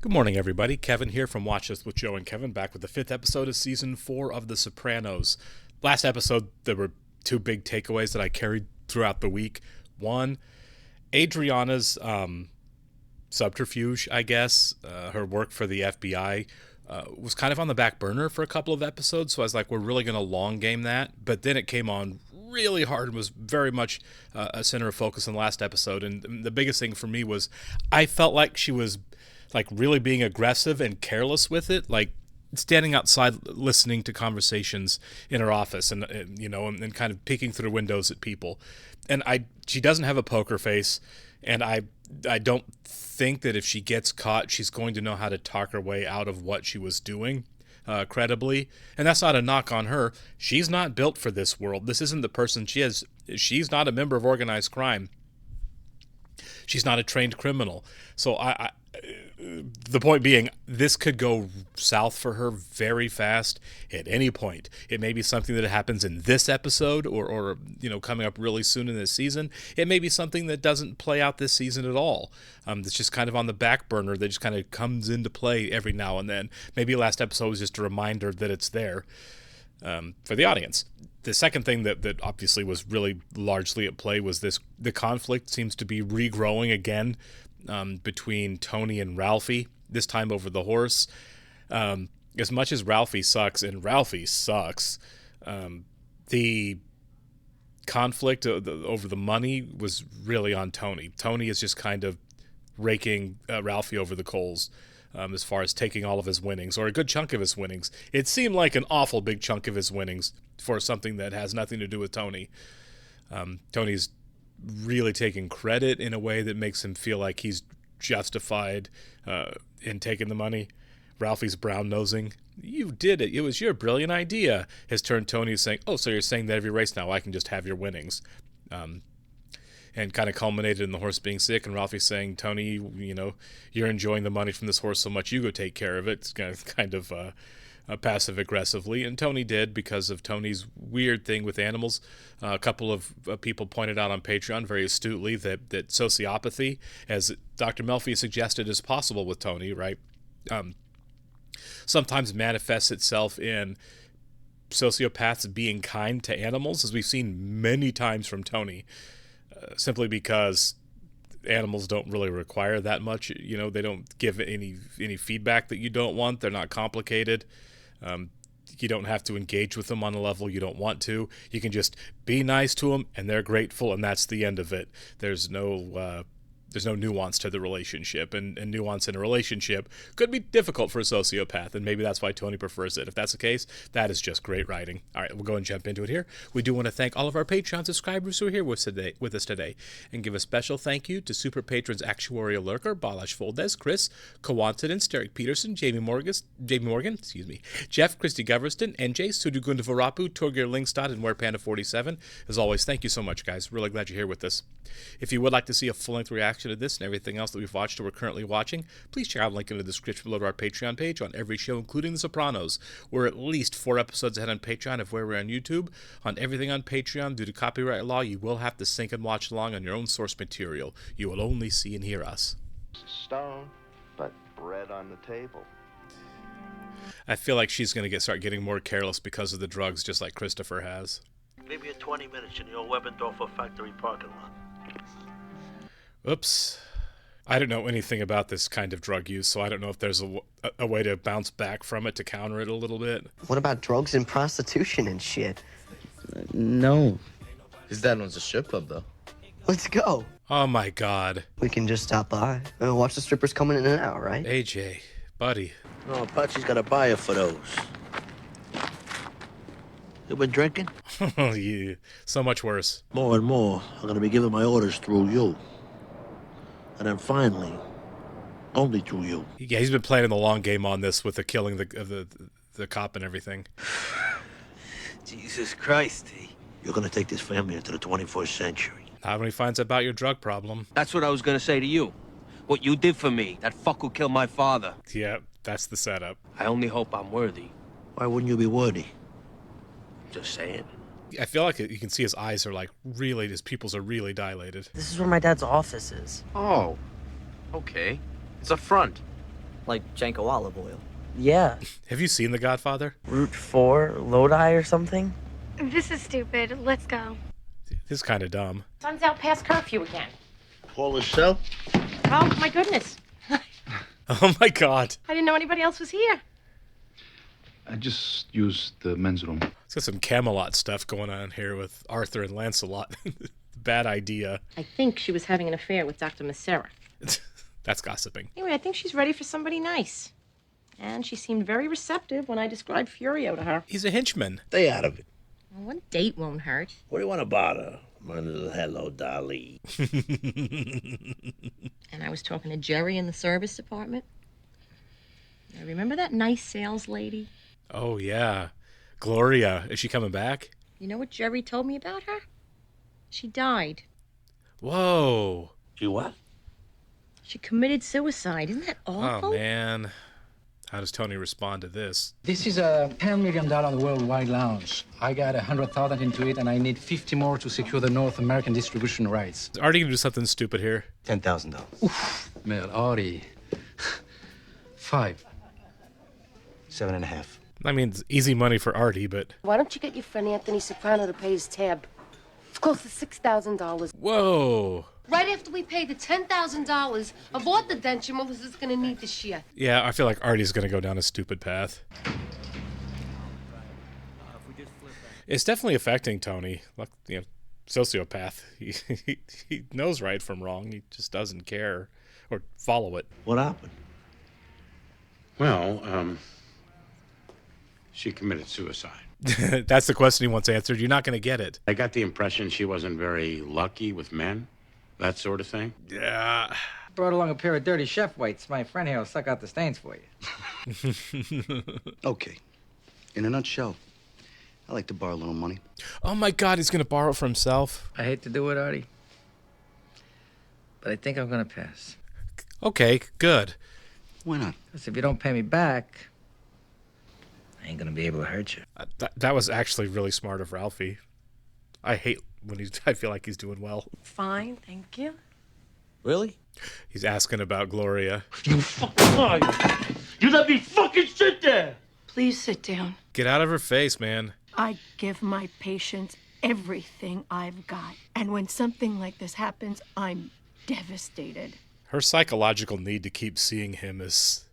Good morning, everybody. Kevin here from Watch This with Joe and Kevin, back with the 5th episode of Season 4 of The Sopranos. Last episode, there were two big takeaways that I carried throughout the week. One, Adriana's subterfuge, I guess, her work for the FBI, was kind of on the back burner for a couple of episodes, so I was like, we're really going to long game that. But then it came on really hard and was very much a center of focus in the last episode. And the biggest thing for me was I felt like she was like really being aggressive and careless with it, like standing outside listening to conversations in her office and kind of peeking through windows at people. And she doesn't have a poker face, and I don't think that if she gets caught, she's going to know how to talk her way out of what she was doing credibly. And that's not a knock on her. She's not built for this world. This isn't the person she is. She's not a member of organized crime. She's not a trained criminal. So the point being, this could go south for her very fast at any point. It may be something that happens in this episode or coming up really soon in this season. It may be something that doesn't play out this season at all. It's just kind of on the back burner that just kind of comes into play every now and then. Maybe last episode was just a reminder that it's there for the audience. The second thing that obviously was really largely at play was the conflict seems to be regrowing again between Tony and Ralphie, this time over the horse. As much as Ralphie sucks, and Ralphie sucks, the conflict over the money was really on Tony. Tony is just kind of raking Ralphie over the coals as far as taking all of his winnings, or a good chunk of his winnings. It seemed like an awful big chunk of his winnings for something that has nothing to do with Tony. Tony's really taking credit in a way that makes him feel like he's justified in taking the money. Ralphie's brown-nosing. You did it. It was your brilliant idea. Has turned Tony saying, oh, so you're saying that every race now I can just have your winnings. And kind of culminated in the horse being sick, and Ralphie saying, Tony, you're enjoying the money from this horse so much, you go take care of it. It's kind of passive-aggressively, and Tony did because of Tony's weird thing with animals. A couple of people pointed out on Patreon very astutely that sociopathy, as Dr. Melfi suggested, is possible with Tony, right? Sometimes manifests itself in sociopaths being kind to animals, as we've seen many times from Tony. Simply because animals don't really require that much. They don't give any feedback that you don't want. They're not complicated. You don't have to engage with them on a level you don't want to. You can just be nice to them, and they're grateful, and that's the end of it. There's no nuance to the relationship, and nuance in a relationship could be difficult for a sociopath, and maybe that's why Tony prefers it. If that's the case, that is just great writing. All right, we'll go and jump into it here. We do want to thank all of our Patreon subscribers who are here with us today, and give a special thank you to super patrons Actuarial Lurker, Balash Foldes, Chris, Coincidence, Derek Peterson, Jamie Morgan, Jeff, Christy Goverston, NJ, Sudugunda Varapu, Torgir Lingstad, and WearPanda47. As always, thank you so much, guys. Really glad you're here with us. If you would like to see a full-length reaction to this and everything else that we've watched or we're currently watching, please check out the link in the description below to our Patreon page on every show, including The Sopranos. We're at least 4 episodes ahead on Patreon of where we're on YouTube. On everything on Patreon, due to copyright law, you will have to sync and watch along on your own source material. You will only see and hear us. Stone, but bread on the table. I feel like she's going to start getting more careless because of the drugs, just like Christopher has. Maybe in 20 minutes in the old Webendorfer factory parking lot. Oops. I don't know anything about this kind of drug use, so I don't know if there's a way to bounce back from it to counter it a little bit. What about drugs and prostitution and shit? No. His dad owns a strip club, though. Let's go. Oh my god. We can just stop by and watch the strippers coming in and out, right? AJ, buddy. No, Apache's got a buyer for those. You been drinking? Yeah, so much worse. More and more, I'm gonna be giving my orders through you. And then finally, only through you. Yeah, he's been playing the long game on this with the killing of the cop and everything. Jesus Christ, T. You're gonna take this family into the 21st century. Not when he finds out about your drug problem. That's what I was gonna say to you. What you did for me, that fuck who killed my father. Yeah, that's the setup. I only hope I'm worthy. Why wouldn't you be worthy? Just saying. I feel like you can see his eyes are like really, his pupils are really dilated. This is where my dad's office is. Oh, okay. It's a front. Like Janko olive oil. Yeah. Have you seen The Godfather? Route 4, Lodi or something? This is stupid. Let's go. This is kind of dumb. Sun's out past curfew again. Call the cell? Oh, my goodness. Oh my God. I didn't know anybody else was here. I just used the men's room. It's got some Camelot stuff going on here with Arthur and Lancelot. Bad idea. I think she was having an affair with Dr. Macera. That's gossiping. Anyway, I think she's ready for somebody nice. And she seemed very receptive when I described Furio to her. He's a henchman. Stay out of it. Well, one date won't hurt. What do you want to bother? My little hello, dolly. And I was talking to Jerry in the service department. Now, remember that nice sales lady? Oh, yeah. Gloria. Is she coming back? You know what Jerry told me about her? She died. Whoa. She what? She committed suicide. Isn't that awful? Oh, man. How does Tony respond to this? This is a $10 million worldwide launch. I got 100,000 into it, and I need 50 more to secure the North American distribution rights. Is Artie going to do something stupid here? $10,000. Man, Artie. 5. 7.5. I mean, it's easy money for Artie, but... Why don't you get your friend Anthony Soprano to pay his tab? It's close to $6,000. Whoa. Right after we pay the $10,000 of all the denture Melissa's gonna need this year. Yeah, I feel like Artie's going to go down a stupid path. It's definitely affecting Tony. Like, you know, sociopath. He knows right from wrong. He just doesn't care or follow it. What happened? Well, she committed suicide. That's the question he wants answered. You're not going to get it. I got the impression she wasn't very lucky with men, that sort of thing. Yeah. Brought along a pair of dirty chef weights. My friend here will suck out the stains for you. Okay. In a nutshell, I like to borrow a little money. Oh my God, he's going to borrow it for himself. I hate to do it, Artie, but I think I'm gonna pass. Okay, good. Why not? Because if you don't pay me back, I ain't gonna be able to hurt you. That was actually really smart of Ralphie. I hate when I feel like he's doing well. Fine, thank you. Really? He's asking about Gloria. You fucking lie. You let me fucking sit there. Please sit down. Get out of her face, man. I give my patients everything I've got. And when something like this happens, I'm devastated. Her psychological need to keep seeing him is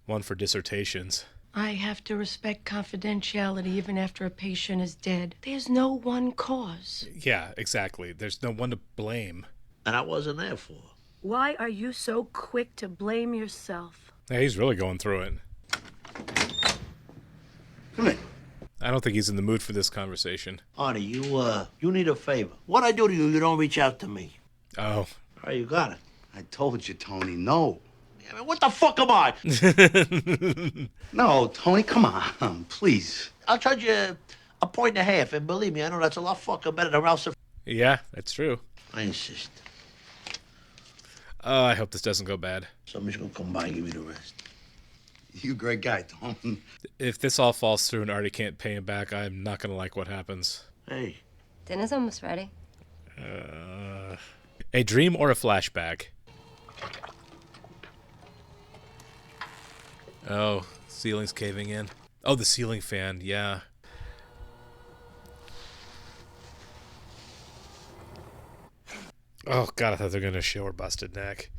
one for dissertations. I have to respect confidentiality even after a patient is dead. There's no one cause. Yeah, exactly. There's no one to blame. And I wasn't there for. Why are you so quick to blame yourself? Yeah, he's really going through it. Come in. I don't think he's in the mood for this conversation. Artie, you need a favor. What I do to you, you don't reach out to me. Oh. All right, you got it. I told you, Tony, no. I mean, what the fuck am I? No, Tony, come on, please. I'll charge you $1.50, and believe me, I know that's a lot fucking better than Ralphie. Yeah, that's true. I insist. Oh, I hope this doesn't go bad. Somebody's gonna come by and give me the rest. You a great guy, Tony. If this all falls through and Artie can't pay him back, I'm not going to like what happens. Hey. Dinner's almost ready. A dream or a flashback? Oh, ceiling's caving in. Oh, the ceiling fan, yeah. Oh, God, I thought they were going to show her busted neck.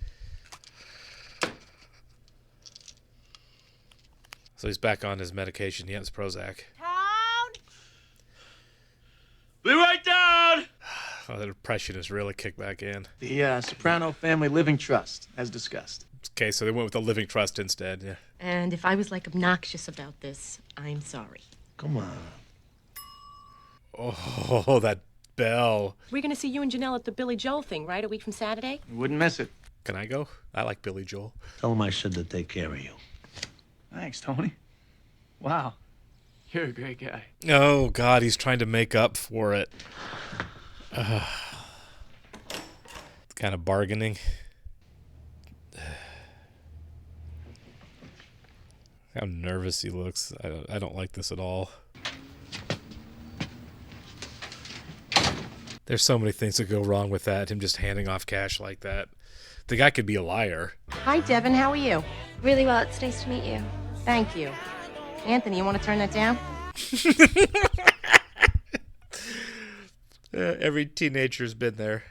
So he's back on his medication. He has Prozac. Be right down! Oh, the depression has really kicked back in. The Soprano Family Living Trust, as discussed. Okay, so they went with the living trust instead, yeah. And if I was like obnoxious about this, I'm sorry. Come on. Oh, that bell. We're gonna see you and Janelle at the Billy Joel thing, right? A week from Saturday? You wouldn't miss it. Can I go? I like Billy Joel. Tell him I said to take care of you. Thanks, Tony. Wow. You're a great guy. Oh, God, he's trying to make up for it. Kind of bargaining. How nervous he looks. I don't like this at all. There's so many things that go wrong with that. Him just handing off cash like that. The guy could be a liar. Hi, Devin. How are you? Really well. It's nice to meet you. Thank you. Anthony, you want to turn that down? Every teenager's been there.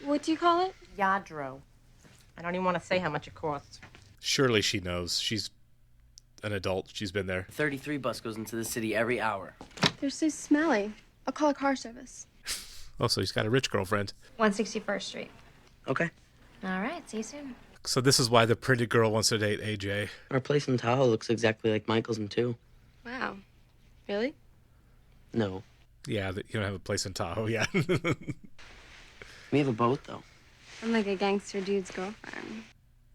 What do you call it? Yadro. I don't even want to say how much it costs. Surely she knows. She's an adult. She's been there. 33 bus goes into the city every hour. They're so smelly. I'll call a car service. Oh, so he's got a rich girlfriend. 161st Street. Okay. All right. See you soon. So this is why the pretty girl wants to date AJ. Our place in Tahoe looks exactly like Michael's in 2. Wow. Really? No. Yeah, you don't have a place in Tahoe, yeah. We have a boat, though. I'm like a gangster dude's girlfriend.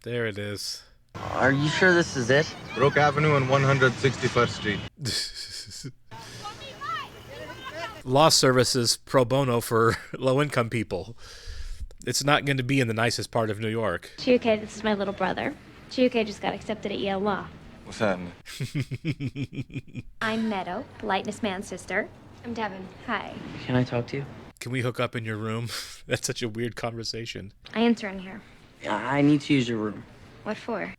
There it is. Are you sure this is it? Brook Avenue and 161st Street. Law services pro bono for low-income people. It's not going to be in the nicest part of New York. Chiuke, this is my little brother. Chiuke just got accepted at Yale Law. What's happening? I'm Meadow, politeness man's sister. I'm Devin. Hi. Can I talk to you? Can we hook up in your room? That's such a weird conversation. I intern here. I need to use your room. What for?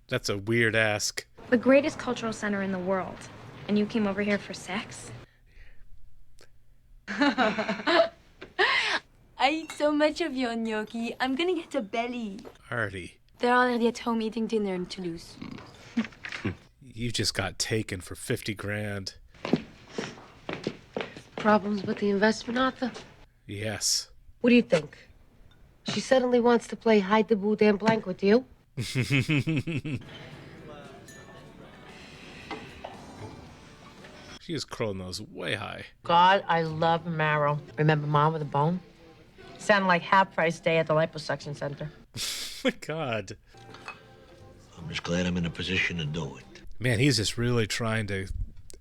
That's a weird ask. The greatest cultural center in the world. And you came over here for sex? I eat so much of your gnocchi, I'm gonna get a belly. Artie. They're already at home eating dinner in Toulouse. You just got taken for 50 grand. Problems with the investment, Arthur? Yes. What do you think? She suddenly wants to play hide the boo damn blank with you? She is curling those way high. God, I love marrow. Remember Mom with a bone? Sounded like half-price day at the liposuction center. My God. I'm just glad I'm in a position to do it. Man, he's just really trying to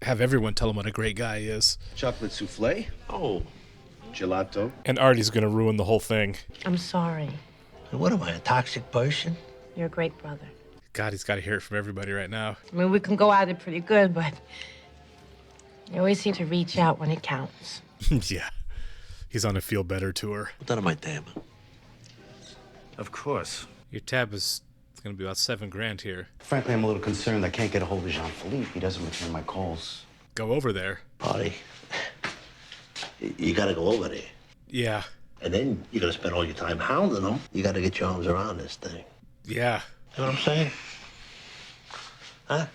have everyone tell him what a great guy he is. Chocolate souffle? Oh. Gelato? And Artie's going to ruin the whole thing. I'm sorry. And what am I, a toxic person? You're a great brother. God, he's got to hear it from everybody right now. I mean, we can go at it pretty good, but you always seem to reach out when it counts. Yeah. He's on a feel better tour. Put that on my tab. Of course. Your tab is going to be about 7 grand here. Frankly, I'm a little concerned I can't get a hold of Jean-Philippe. He doesn't return my calls. Go over there. Artie, you gotta go over there. Yeah. And then you're gonna spend all your time hounding them. You gotta get your arms around this thing. Yeah. You know what I'm saying? Huh?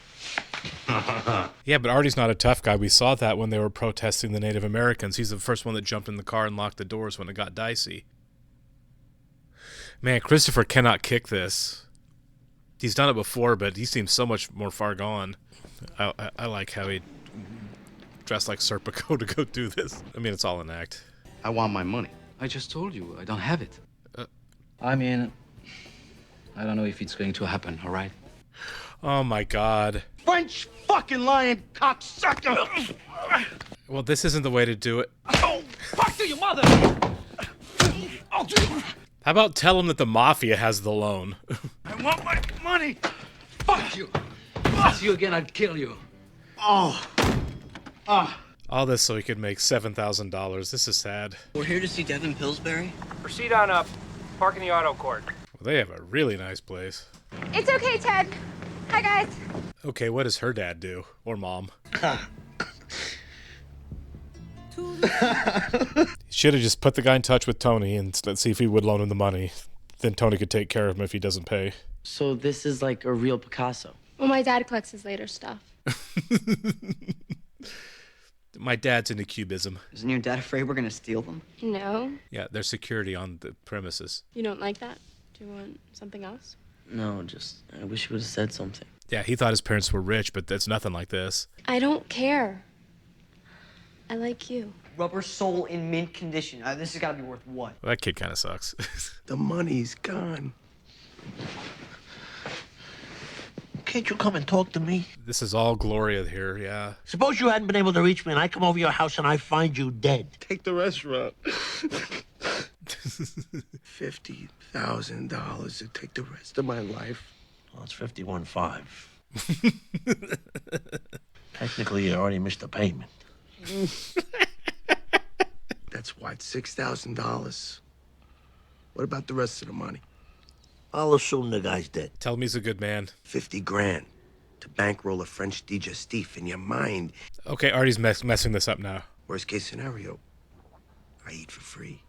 Yeah, but Artie's not a tough guy. We saw that when they were protesting the Native Americans. He's the first one that jumped in the car and locked the doors when it got dicey. Man, Christopher cannot kick this. He's done it before, but he seems so much more far gone. I like how he dressed like Serpico to go do this. I mean, it's all an act. I want my money. I just told you, I don't have it. Uh. I mean, I don't know if it's going to happen, all right? Oh, my God. French fucking lying cocksucker! Well, this isn't the way to do it. Oh, fuck to your mother! How about tell him that the Mafia has the loan? I want my money! Fuck you! See you again, I'd kill you. Oh. All this so he could make $7,000. This is sad. We're here to see Devin Pillsbury. Proceed on up. Park in the auto court. Well, they have a really nice place. It's okay, Ted. Hi, guys. Okay, what does her dad do? Or mom? Should have just put the guy in touch with Tony and let's see if he would loan him the money. Then Tony could take care of him if he doesn't pay. So this is like a real Picasso. Well, my dad collects his later stuff. My dad's into cubism. Isn't your dad afraid we're gonna steal them? No. Yeah, there's security on the premises. You don't like that? Do you want something else? No, just, I wish you would have said something. Yeah, he thought his parents were rich, but that's nothing like this. I don't care. I like you. Rubber sole in mint condition. This has got to be worth what? Well, that kid kind of sucks. The money's gone. Can't you come and talk to me? This is all Gloria here, yeah. Suppose you hadn't been able to reach me and I come over your house and I find you dead. Take the restaurant. $50,000 to take the rest of my life. Well, it's 51.5. Technically, you already missed the payment. That's why it's $6,000. What about the rest of the money? I'll assume the guy's dead. Tell me he's a good man. 50 grand to bankroll a French digestif in your mind. Okay, Artie's messing this up now. Worst case scenario, I eat for free.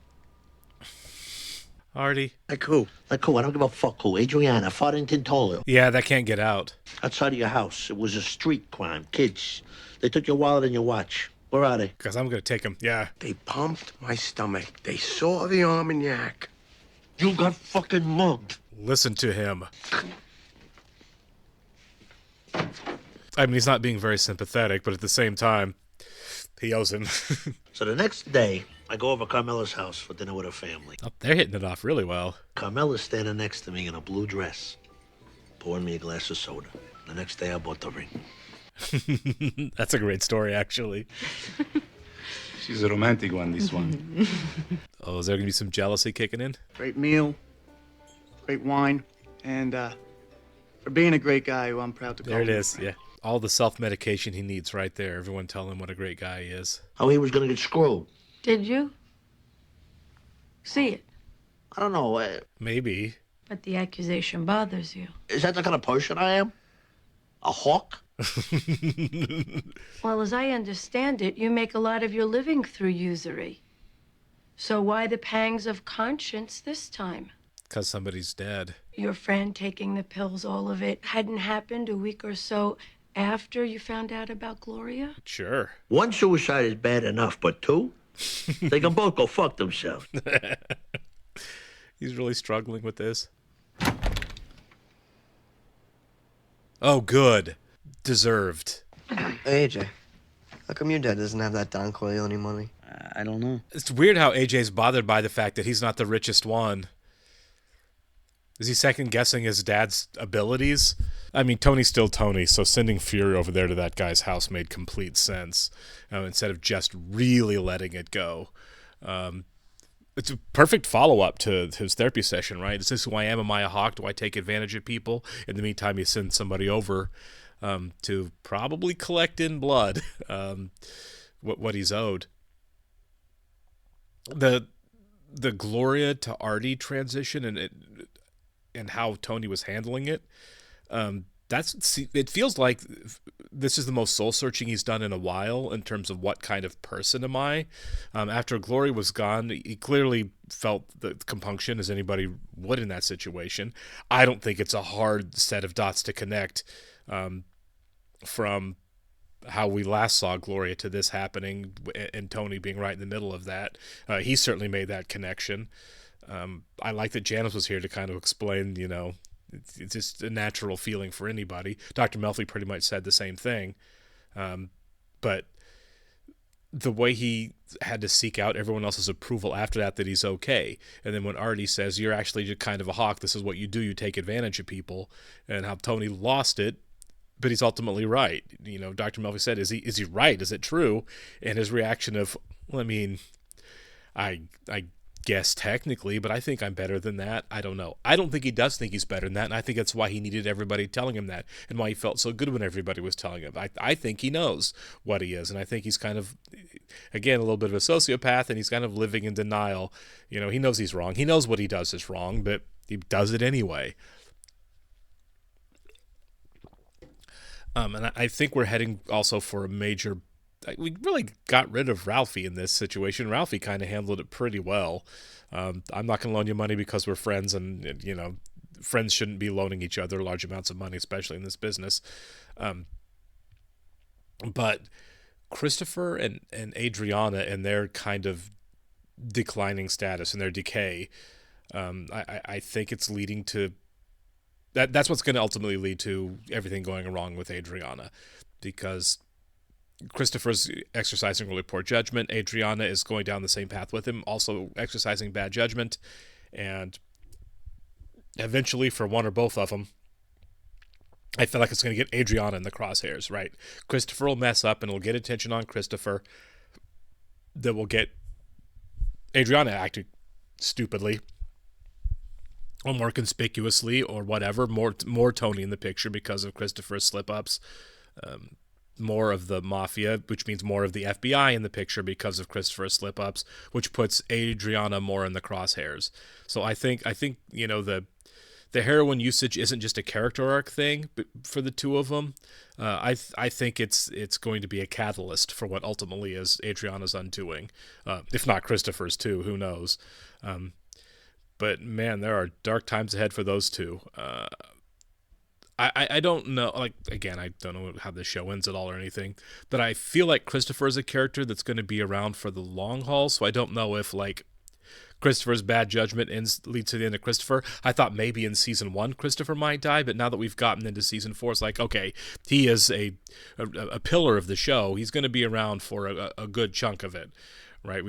Artie. Like who? Like who? I don't give a fuck who. Adriana, Farrington Toller. Yeah, that can't get out. Outside of your house. It was a street crime. Kids. They took your wallet and your watch. Where are they? Because I'm going to take him. Yeah. They pumped my stomach. They saw the Armagnac. You got fucking mugged. Listen to him. I mean, he's not being very sympathetic, but at the same time, he owes him. So the next day, I go over to Carmela's house for dinner with her family. Oh, they're hitting it off really well. Carmela's standing next to me in a blue dress, pouring me a glass of soda. The next day, I bought the ring. That's a great story, actually. She's a romantic one, this one. Oh, is there going to be some jealousy kicking in? Great meal, great wine, and for being a great guy who I'm proud to call There it my is, friend. yeah. All the self-medication he needs right there. Everyone tell him what a great guy he is. How he was going to get screwed. Did you? See it. I don't know. Maybe. But the accusation bothers you. Is that the kind of person I am? A hawk? Well, as I understand it, you make a lot of your living through usury. So why the pangs of conscience this time? Because somebody's dead. Your friend taking the pills, all of it, hadn't happened a week or so after you found out about Gloria? Sure. One suicide is bad enough, but two? They can both go fuck themselves. He's really struggling with this. Oh, good. Deserved. Hey, AJ. How come your dad doesn't have that Don Corleone money? I don't know. It's weird how AJ's bothered by the fact that he's not the richest one. Is he second-guessing his dad's abilities? I mean, Tony's still Tony, so sending Fury over there to that guy's house made complete sense, instead of just really letting it go. It's a perfect follow-up to his therapy session, right? Is this who I am? Am I a hawk? Do I take advantage of people? In the meantime, you send somebody over to probably collect in blood what he's owed. The Gloria to Artie transition and how Tony was handling it, it feels like this is the most soul-searching he's done in a while in terms of what kind of person am I. After Gloria was gone, he clearly felt the compunction, as anybody would in that situation. I don't think it's a hard set of dots to connect from how we last saw Gloria to this happening and Tony being right in the middle of that. He certainly made that connection. I like that Janice was here to kind of explain, it's just a natural feeling for anybody. Dr. Melfi pretty much said the same thing. But the way he had to seek out everyone else's approval after that he's okay. And then when Artie says, you're actually just kind of a hawk, this is what you do, you take advantage of people, and how Tony lost it, but he's ultimately right. Dr. Melfi said, is he right? Is it true? And his reaction of, well, I mean, I guess technically, but I think I'm better than that. I don't know. I don't think he does think he's better than that, and I think that's why he needed everybody telling him that, and why he felt so good when everybody was telling him. I think he knows what he is, and I think he's kind of, again, a little bit of a sociopath, and he's kind of living in denial. He knows he's wrong. He knows what he does is wrong, but he does it anyway. And I think we're heading also for a major... We really got rid of Ralphie in this situation. Ralphie kind of handled it pretty well. I'm not going to loan you money because we're friends, and friends shouldn't be loaning each other large amounts of money, especially in this business. But Christopher and Adriana and their kind of declining status and their decay, I think it's leading to... That's what's going to ultimately lead to everything going wrong with Adriana, because Christopher's exercising really poor judgment. Adriana is going down the same path with him, also exercising bad judgment. And eventually, for one or both of them, I feel like it's going to get Adriana in the crosshairs, right? Christopher will mess up and it'll get attention on Christopher that will get Adriana acting stupidly or more conspicuously or whatever. More Tony in the picture because of Christopher's slip-ups. More of the mafia, which means more of the FBI in the picture because of Christopher's slip-ups, which puts Adriana more in the crosshairs. So I think the the heroin usage isn't just a character arc thing for the two of them. I think it's going to be a catalyst for what ultimately is Adriana's undoing, if not Christopher's too. Who knows? But man, there are dark times ahead for those two. I don't know. Like, again, I don't know how this show ends at all or anything, but I feel like Christopher is a character that's going to be around for the long haul. So I don't know if like Christopher's bad judgment leads to the end of Christopher. I thought maybe in season 1 Christopher might die, but now that we've gotten into season 4, it's like, okay, he is a pillar of the show. He's going to be around for a good chunk of it, right?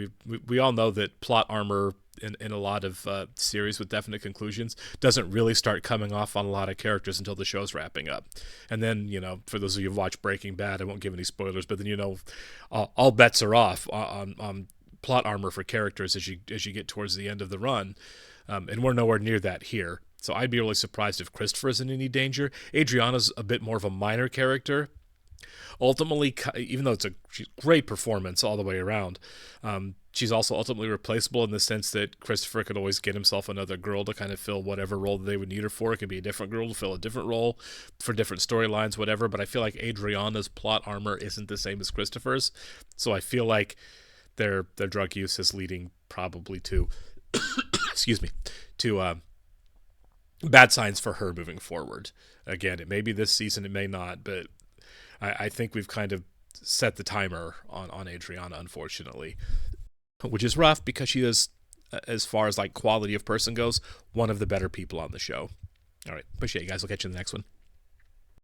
We all know that plot armor in a lot of series with definite conclusions doesn't really start coming off on a lot of characters until the show's wrapping up. And then, for those of you who've watched Breaking Bad, I won't give any spoilers, but then all bets are off on plot armor for characters as you get towards the end of the run, and we're nowhere near that here. So I'd be really surprised if Christopher is in any danger. Adriana's a bit more of a minor character. Ultimately, even though she's a great performance all the way around, she's also ultimately replaceable in the sense that Christopher could always get himself another girl to kind of fill whatever role they would need her for. It could be a different girl to fill a different role for different storylines, whatever. But I feel like Adriana's plot armor isn't the same as Christopher's. So I feel like their drug use is leading probably to, excuse me, to bad signs for her moving forward. Again, it may be this season, it may not, but I think we've kind of set the timer on Adriana, unfortunately, which is rough because she is, as far as like quality of person goes, one of the better people on the show. All right, appreciate you guys. I'll catch you in the next one.